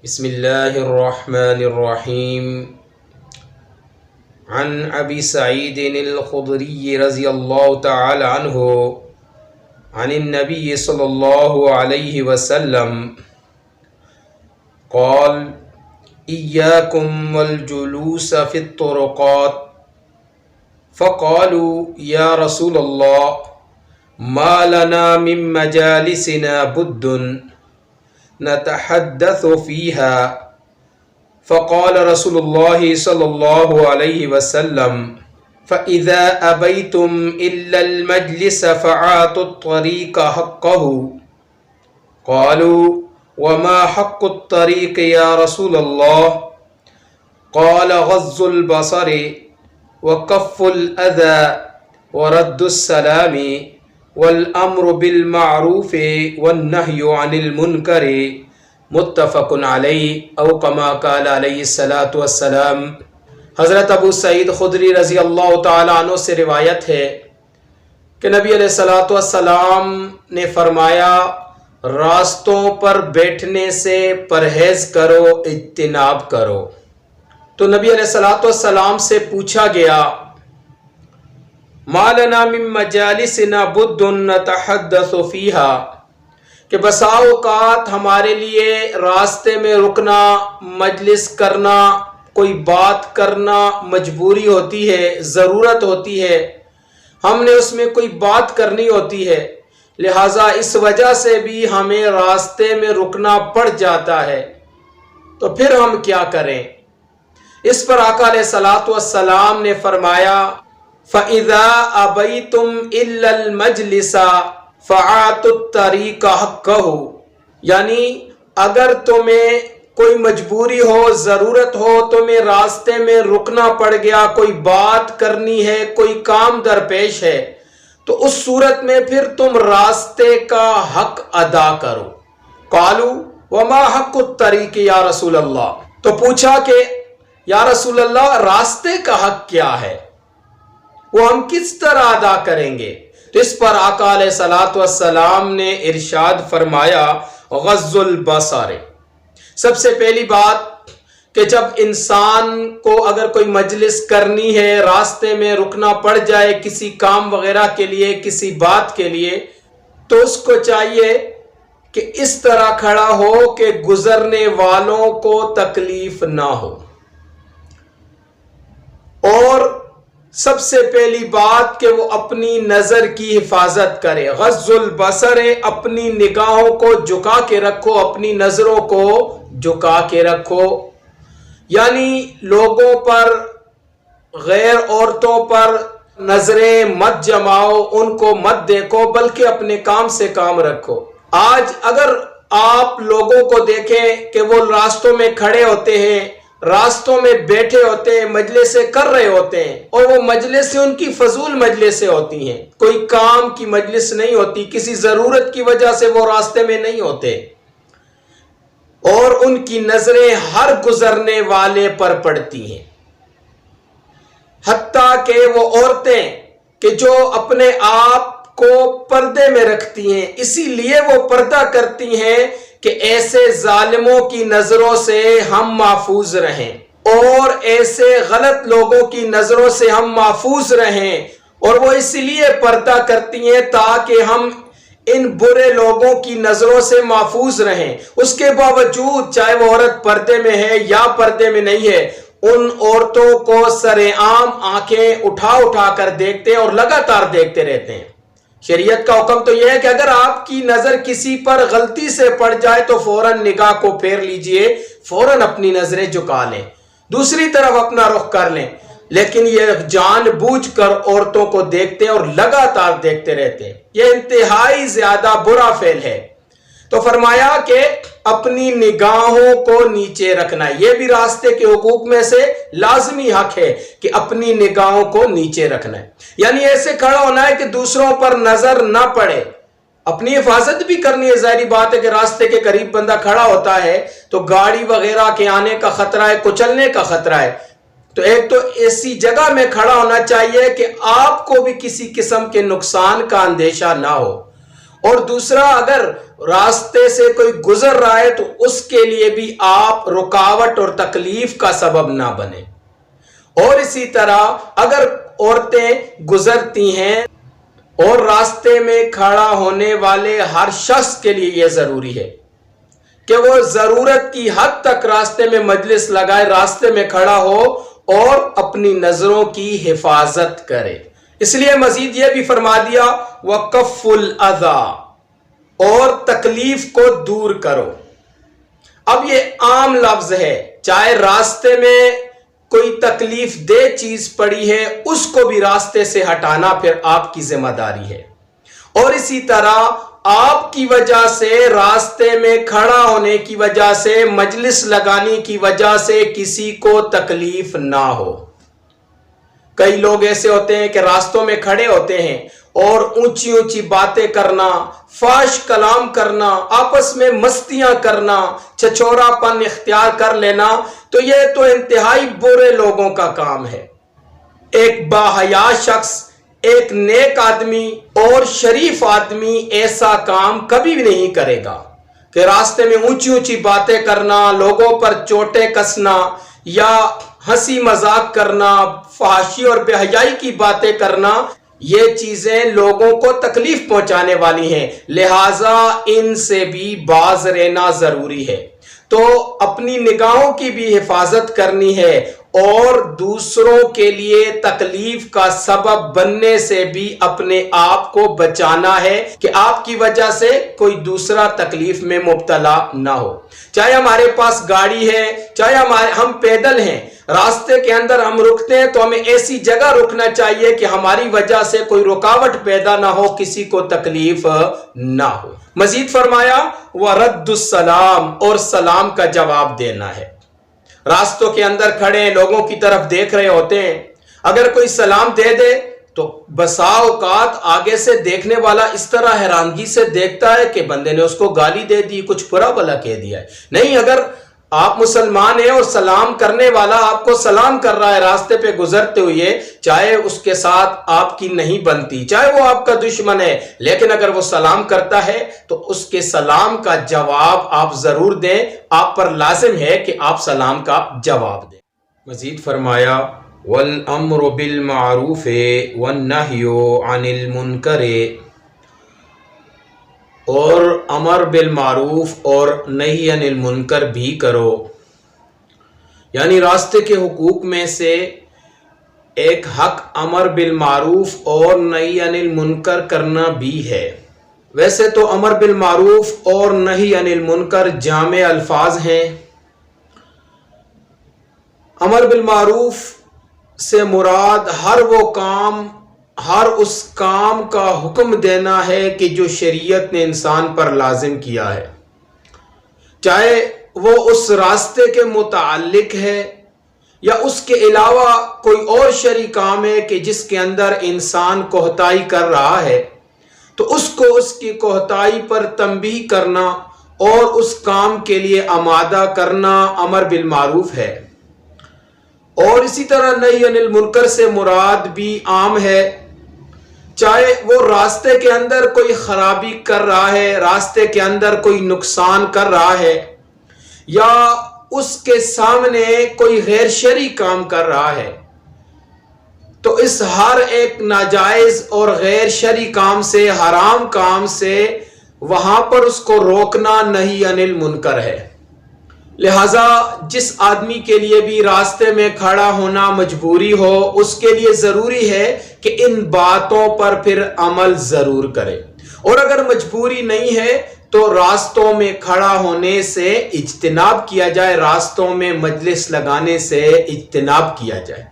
بسم اللہ الرحمن الرحیم عن ابی سعید الخدری رضی اللہ تعالی عنہ عن النبی صلی اللہ علیہ وسلم قال ایاکم والجلوس فی الطرقات فقالوا یا رسول اللہ ما لنا من مجالسنا بد نتحدث فيها فقال رسول الله صلى الله عليه وسلم فإذا أبيتم إلا المجلس فعاتوا الطريق حقه قالوا وما حق الطريق يا رسول الله قال غض البصر وكف الأذى ورد السلام والامر بالمعروف والنهي عن المنکر متفق علیہ او کما قال علیہ الصلوۃ والسلام۔ حضرت ابو سعید خدری رضی اللہ تعالی عنہ سے روایت ہے کہ نبی علیہ الصلوۃ والسلام نے فرمایا راستوں پر بیٹھنے سے پرہیز کرو، اجتناب کرو۔ تو نبی علیہ الصلوۃ والسلام سے پوچھا گیا ما لنا من مجالسنا بد نتحدث فيها کہ بسا اوقات ہمارے لیے راستے میں رکنا، مجلس کرنا، کوئی بات کرنا مجبوری ہوتی ہے، ضرورت ہوتی ہے، ہم نے اس میں کوئی بات کرنی ہوتی ہے، لہٰذا اس وجہ سے بھی ہمیں راستے میں رکنا پڑ جاتا ہے، تو پھر ہم کیا کریں؟ اس پر آقا علیہ الصلوۃ والسلام نے فرمایا فَإِذَا أَبَيْتُمْ إِلَّا الْمَجْلِسَ فَعَاتُوا الطَّرِيقَ حَقَّهُ، یعنی اگر تمہیں کوئی مجبوری ہو، ضرورت ہو، تمہیں راستے میں رکنا پڑ گیا، کوئی بات کرنی ہے، کوئی کام درپیش ہے، تو اس صورت میں پھر تم راستے کا حق ادا کرو۔ قالوا وما حق الطریق یا رسول اللہ، تو پوچھا کہ یا رسول اللہ راستے کا حق کیا ہے، وہ ہم کس طرح ادا کریں گے؟ تو اس پر آقا علیہ الصلوۃ والسلام نے ارشاد فرمایا غض البصر، سب سے پہلی بات کہ جب انسان کو اگر کوئی مجلس کرنی ہے، راستے میں رکنا پڑ جائے کسی کام وغیرہ کے لیے، کسی بات کے لیے، تو اس کو چاہیے کہ اس طرح کھڑا ہو کہ گزرنے والوں کو تکلیف نہ ہو، اور سب سے پہلی بات کہ وہ اپنی نظر کی حفاظت کرے۔ غض البصر، اپنی نگاہوں کو جھکا کے رکھو، اپنی نظروں کو جھکا کے رکھو، یعنی لوگوں پر، غیر عورتوں پر نظریں مت جماؤ، ان کو مت دیکھو، بلکہ اپنے کام سے کام رکھو۔ آج اگر آپ لوگوں کو دیکھیں کہ وہ راستوں میں کھڑے ہوتے ہیں، راستوں میں بیٹھے ہوتے ہیں، مجلسیں کر رہے ہوتے ہیں، اور وہ مجلسیں ان کی فضول مجلسیں ہوتی ہیں، کوئی کام کی مجلس نہیں ہوتی، کسی ضرورت کی وجہ سے وہ راستے میں نہیں ہوتے، اور ان کی نظریں ہر گزرنے والے پر پڑتی ہیں، حتیٰ کہ وہ عورتیں کہ جو اپنے آپ کو پردے میں رکھتی ہیں، اسی لیے وہ پردہ کرتی ہیں کہ ایسے ظالموں کی نظروں سے ہم محفوظ رہیں، اور ایسے غلط لوگوں کی نظروں سے ہم محفوظ رہیں، اور وہ اس لیے پردہ کرتی ہیں تاکہ ہم ان برے لوگوں کی نظروں سے محفوظ رہیں۔ اس کے باوجود چاہے وہ عورت پردے میں ہے یا پردے میں نہیں ہے، ان عورتوں کو سرعام آنکھیں اٹھا اٹھا کر دیکھتے ہیں اور لگاتار دیکھتے رہتے ہیں۔ شریعت کا حکم تو یہ ہے کہ اگر آپ کی نظر کسی پر غلطی سے پڑ جائے تو فوراً نگاہ کو پھیر لیجئے، فوراً اپنی نظریں جھکا لیں، دوسری طرف اپنا رخ کر لیں، لیکن یہ جان بوجھ کر عورتوں کو دیکھتے ہیں اور لگاتار دیکھتے رہتے ہیں، یہ انتہائی زیادہ برا فعل ہے۔ تو فرمایا کہ اپنی نگاہوں کو نیچے رکھنا، یہ بھی راستے کے حقوق میں سے لازمی حق ہے کہ اپنی نگاہوں کو نیچے رکھنا ہے، یعنی ایسے کھڑا ہونا ہے کہ دوسروں پر نظر نہ پڑے، اپنی حفاظت بھی کرنی ہے۔ ظاہری بات ہے کہ راستے کے قریب بندہ کھڑا ہوتا ہے تو گاڑی وغیرہ کے آنے کا خطرہ ہے، کچلنے کا خطرہ ہے، تو ایک تو ایسی جگہ میں کھڑا ہونا چاہیے کہ آپ کو بھی کسی قسم کے نقصان کا اندیشہ نہ ہو، اور دوسرا اگر راستے سے کوئی گزر رہا ہے تو اس کے لیے بھی آپ رکاوٹ اور تکلیف کا سبب نہ بنے. اور اسی طرح اگر عورتیں گزرتی ہیں اور راستے میں کھڑا ہونے والے ہر شخص کے لیے یہ ضروری ہے کہ وہ ضرورت کی حد تک راستے میں مجلس لگائے، راستے میں کھڑا ہو اور اپنی نظروں کی حفاظت کرے. اس لیے مزید یہ بھی فرما دیا وَكَفُّ الْأَذَى، اور تکلیف کو دور کرو. اب یہ عام لفظ ہے، چاہے راستے میں کوئی تکلیف دہ چیز پڑی ہے اس کو بھی راستے سے ہٹانا پھر آپ کی ذمہ داری ہے. اور اسی طرح آپ کی وجہ سے، راستے میں کھڑا ہونے کی وجہ سے، مجلس لگانے کی وجہ سے کسی کو تکلیف نہ ہو. کئی لوگ ایسے ہوتے ہیں کہ راستوں میں کھڑے ہوتے ہیں اور اونچی اونچی باتیں کرنا، فحش کلام کرنا، آپس میں مستیاں کرنا، چھچورا پن اختیار کر لینا، تو یہ تو انتہائی برے لوگوں کا کام ہے. ایک باحیا شخص، ایک نیک آدمی اور شریف آدمی ایسا کام کبھی بھی نہیں کرے گا کہ راستے میں اونچی اونچی باتیں کرنا، لوگوں پر چوٹیں کسنا یا ہنسی مذاق کرنا، فحاشی اور بے حیائی کی باتیں کرنا، یہ چیزیں لوگوں کو تکلیف پہنچانے والی ہیں. لہٰذا ان سے بھی باز رہنا ضروری ہے. تو اپنی نگاہوں کی بھی حفاظت کرنی ہے اور دوسروں کے لیے تکلیف کا سبب بننے سے بھی اپنے آپ کو بچانا ہے کہ آپ کی وجہ سے کوئی دوسرا تکلیف میں مبتلا نہ ہو. چاہے ہمارے پاس گاڑی ہے، چاہے ہم پیدل ہیں، راستے کے اندر ہم رکتے ہیں تو ہمیں ایسی جگہ رکنا چاہیے کہ ہماری وجہ سے کوئی رکاوٹ پیدا نہ ہو، کسی کو تکلیف نہ ہو. مزید فرمایا وَرَدُّ السَّلَامِ، اور سلام کا جواب دینا ہے. راستوں کے اندر کھڑے ہیں، لوگوں کی طرف دیکھ رہے ہوتے ہیں، اگر کوئی سلام دے دے تو بسا اوقات آگے سے دیکھنے والا اس طرح حیرانگی سے دیکھتا ہے کہ بندے نے اس کو گالی دے دی، کچھ برا بھلا کہہ دیا ہے. نہیں، اگر آپ مسلمان ہیں اور سلام کرنے والا آپ کو سلام کر رہا ہے راستے پہ گزرتے ہوئے، چاہے اس کے ساتھ آپ کی نہیں بنتی، چاہے وہ آپ کا دشمن ہے، لیکن اگر وہ سلام کرتا ہے تو اس کے سلام کا جواب آپ ضرور دیں. آپ پر لازم ہے کہ آپ سلام کا جواب دیں. مزید فرمایا وَالْأَمْرُ بِالْمَعْرُوفِ وَالنَّهْيُ عَنِ الْمُنْكَرِ، اور امر بالمعروف اور نہی عن المنکر بھی کرو. یعنی راستے کے حقوق میں سے ایک حق امر بالمعروف اور نہی عن المنکر کرنا بھی ہے. ویسے تو امر بالمعروف اور نہی عن المنکر جامع الفاظ ہیں. امر بالمعروف سے مراد ہر وہ کام، ہر اس کام کا حکم دینا ہے کہ جو شریعت نے انسان پر لازم کیا ہے، چاہے وہ اس راستے کے متعلق ہے یا اس کے علاوہ کوئی اور شرعی کام ہے کہ جس کے اندر انسان کوتاہی کر رہا ہے، تو اس کو اس کی کوتاہی پر تنبیہ کرنا اور اس کام کے لیے آمادہ کرنا امر بالمعروف ہے. اور اسی طرح نہی عن المنکر سے مراد بھی عام ہے، چاہے وہ راستے کے اندر کوئی خرابی کر رہا ہے، راستے کے اندر کوئی نقصان کر رہا ہے، یا اس کے سامنے کوئی غیر شرعی کام کر رہا ہے، تو اس ہر ایک ناجائز اور غیر شرعی کام سے، حرام کام سے وہاں پر اس کو روکنا نہی عن المنکر ہے. لہٰذا جس آدمی کے لیے بھی راستے میں کھڑا ہونا مجبوری ہو، اس کے لیے ضروری ہے کہ ان باتوں پر پھر عمل ضرور کرے. اور اگر مجبوری نہیں ہے تو راستوں میں کھڑا ہونے سے اجتناب کیا جائے، راستوں میں مجلس لگانے سے اجتناب کیا جائے.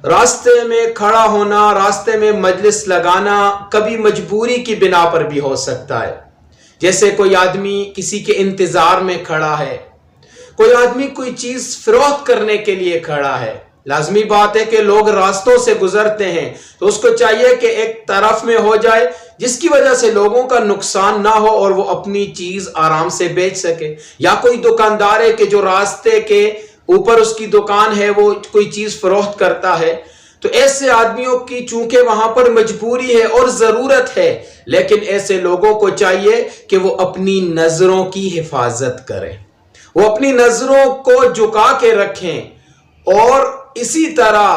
راستے میں کھڑا ہونا، راستے میں مجلس لگانا کبھی مجبوری کی بنا پر بھی ہو سکتا ہے. جیسے کوئی آدمی کسی کے انتظار میں کھڑا ہے، کوئی آدمی کوئی چیز فروخت کرنے کے لیے کھڑا ہے. لازمی بات ہے کہ لوگ راستوں سے گزرتے ہیں تو اس کو چاہیے کہ ایک طرف میں ہو جائے جس کی وجہ سے لوگوں کا نقصان نہ ہو اور وہ اپنی چیز آرام سے بیچ سکے. یا کوئی دکاندار ہے کہ جو راستے کے اوپر اس کی دکان ہے، وہ کوئی چیز فروخت کرتا ہے، تو ایسے آدمیوں کی چونکہ وہاں پر مجبوری ہے اور ضرورت ہے، لیکن ایسے لوگوں کو چاہیے کہ وہ اپنی نظروں کی حفاظت کریں، وہ اپنی نظروں کو جھکا کے رکھیں، اور اسی طرح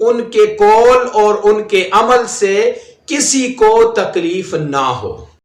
ان کے قول اور ان کے عمل سے کسی کو تکلیف نہ ہو۔